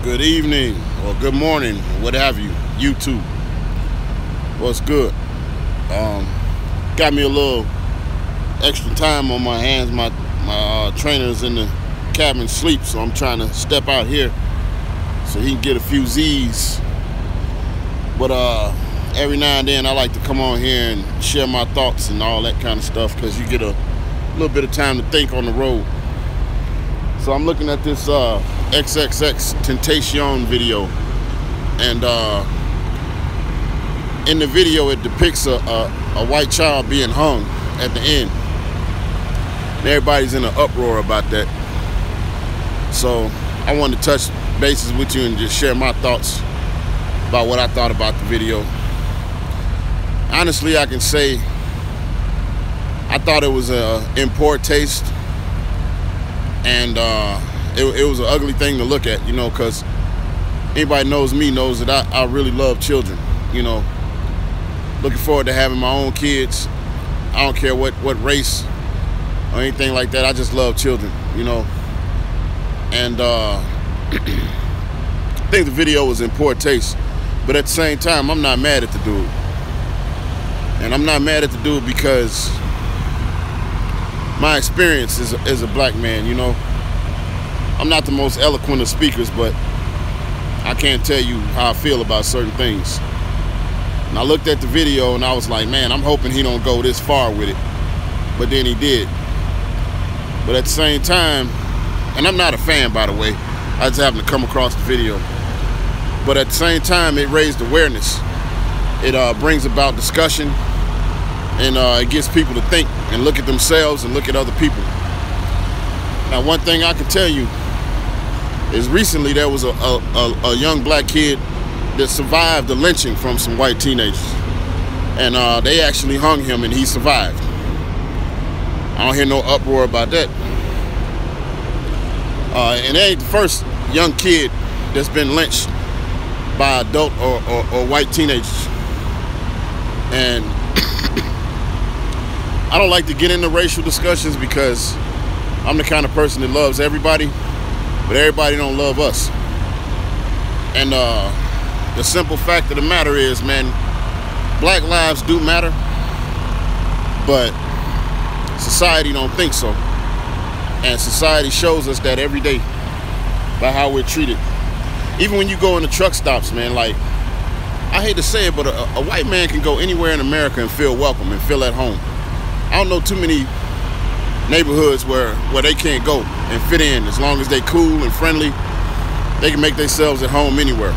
Good evening or good morning, what have you, YouTube. What's good? Got me a little extra time on my hands. My trainer's in the cabin asleep, so I'm trying to step out here so he can get a few Z's. But every now and then I like to come on here and share my thoughts and all that kind of stuff, because you get a little bit of time to think on the road. So I'm looking at this XXXTentacion video, and in the video it depicts a white child being hung at the end, and everybody's in an uproar about that. So I wanted to touch bases with you and just share my thoughts about what I thought about the video. Honestly, I can say I thought it was in poor taste, and it was an ugly thing to look at, you know, because anybody knows me knows that I really love children, you know. Looking forward to having my own kids. I don't care what race or anything like that. I just love children, you know. And I think the video was in poor taste, but at the same time, I'm not mad at the dude. And I'm not mad at the dude because my experience as a black man, you know. I'm not the most eloquent of speakers, but I can't tell you how I feel about certain things. And I looked at the video and I was like, man, I'm hoping he don't go this far with it. But then he did. But at the same time, and I'm not a fan, by the way, I just happened to come across the video. But at the same time, it raised awareness. It brings about discussion, and it gets people to think and look at themselves and look at other people. Now, one thing I can tell you is recently there was a young black kid that survived the lynching from some white teenagers, and they actually hung him and he survived. I don't hear no uproar about that. And it ain't the first young kid that's been lynched by adult or white teenagers. And I don't like to get into racial discussions because I'm the kind of person that loves everybody, but everybody don't love us. And the simple fact of the matter is, man, black lives do matter, but society don't think so. And society shows us that every day by how we're treated. Even when you go in the truck stops, man, like, I hate to say it, but a white man can go anywhere in America and feel welcome and feel at home. I don't know too many neighborhoods where they can't go and fit in. As long as they cool and friendly, they can make themselves at home anywhere.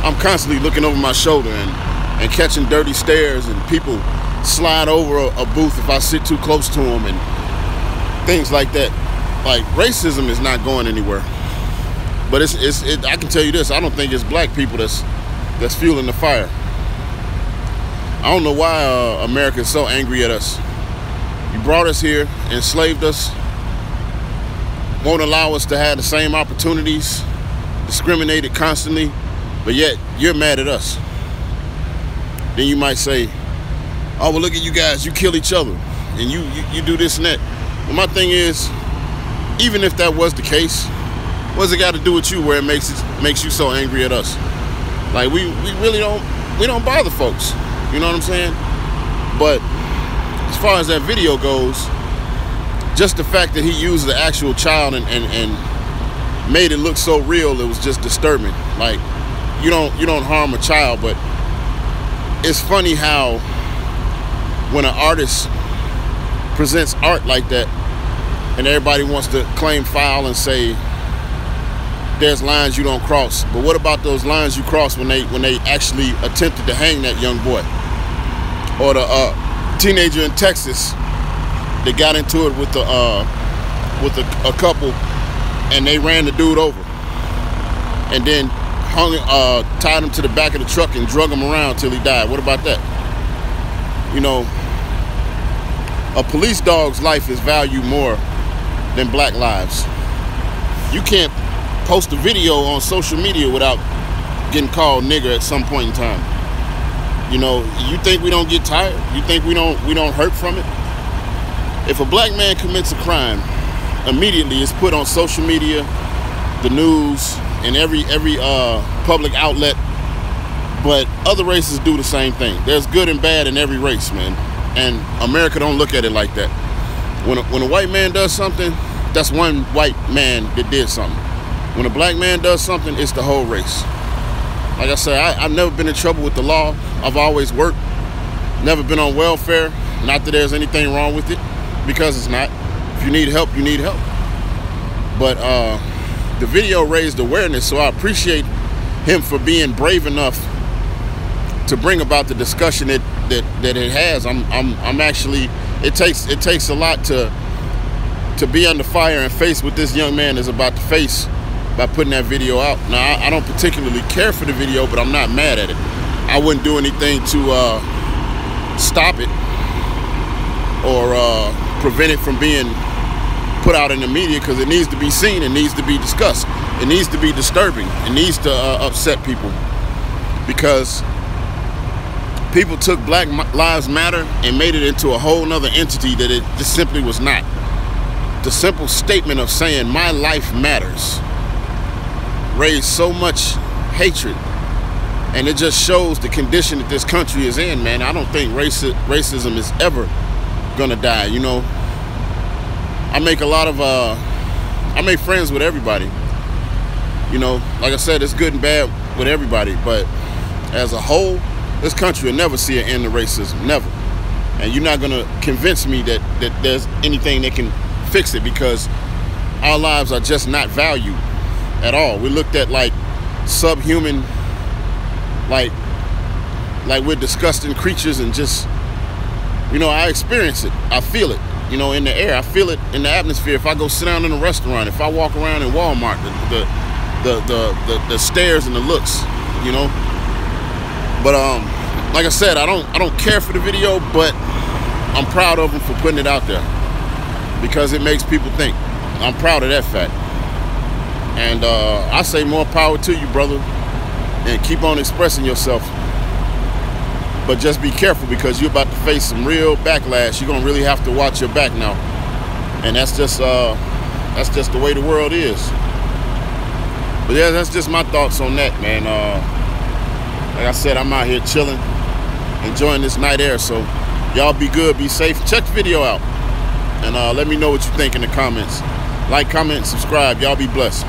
I'm constantly looking over my shoulder and catching dirty stares, and people slide over a booth if I sit too close to them and things like that. Like, racism is not going anywhere. But I can tell you this, I don't think it's black people that's fueling the fire. I don't know why America is so angry at us. You brought us here, enslaved us, won't allow us to have the same opportunities, discriminated constantly, but yet you're mad at us. Then you might say, oh, well, look at you guys, you kill each other, and you do this and that. Well, my thing is, even if that was the case, what's it got to do with you where it makes you so angry at us? Like, we really don't bother folks, you know what I'm saying? But as far as that video goes, just the fact that he used the actual child and made it look so real, it was just disturbing. Like, you don't harm a child, but it's funny how when an artist presents art like that and everybody wants to claim foul and say there's lines you don't cross, but what about those lines you cross when they actually attempted to hang that young boy? Or the teenager in Texas that got into it with a couple, and they ran the dude over and then tied him to the back of the truck and drug him around till he died. What about that? You know, a police dog's life is valued more than black lives. You can't post a video on social media without getting called nigger at some point in time. You know, you think we don't get tired? You think we don't hurt from it? If a black man commits a crime, immediately it's put on social media, the news, in every public outlet, but other races do the same thing. There's good and bad in every race, man, and America don't look at it like that. When a white man does something, that's one white man that did something. When a black man does something, it's the whole race. Like I said, I've never been in trouble with the law. I've always worked, never been on welfare. Not that there's anything wrong with it, because it's not. If you need help, you need help. But the video raised awareness, so I appreciate him for being brave enough to bring about the discussion that it has. I'm actually, it takes a lot to be under fire and face what this young man is about to face by putting that video out. Now, I don't particularly care for the video, but I'm not mad at it. I wouldn't do anything to stop it or prevent it from being put out in the media, because it needs to be seen, it needs to be discussed, it needs to be disturbing, it needs to upset people, because people took Black Lives Matter and made it into a whole nother entity that it just simply was not. The simple statement of saying my life matters raised so much hatred, and it just shows the condition that this country is in, man. I don't think racism is ever gonna die, you know. I make friends with everybody, you know. Like I said, it's good and bad with everybody, but as a whole, this country will never see an end to racism, never. And you're not gonna convince me that there's anything that can fix it, because our lives are just not valued at all. We're looked at like subhuman, like we're disgusting creatures, and just, you know, I experience it, I feel it, you know, in the air, I feel it in the atmosphere. If I go sit down in a restaurant, if I walk around in Walmart, the stares and the looks, you know. But like I said, I don't care for the video, but I'm proud of him for putting it out there, because it makes people think. I'm proud of that fact. And I say more power to you, brother, and keep on expressing yourself. But just be careful, because you're about to face some real backlash. You're gonna really have to watch your back now, and that's just the way the world is. But yeah, that's just my thoughts on that, man. Like I said, I'm out here chilling, enjoying this night air. So y'all be good, be safe. Check the video out, and let me know what you think in the comments. Like, comment, subscribe. Y'all be blessed.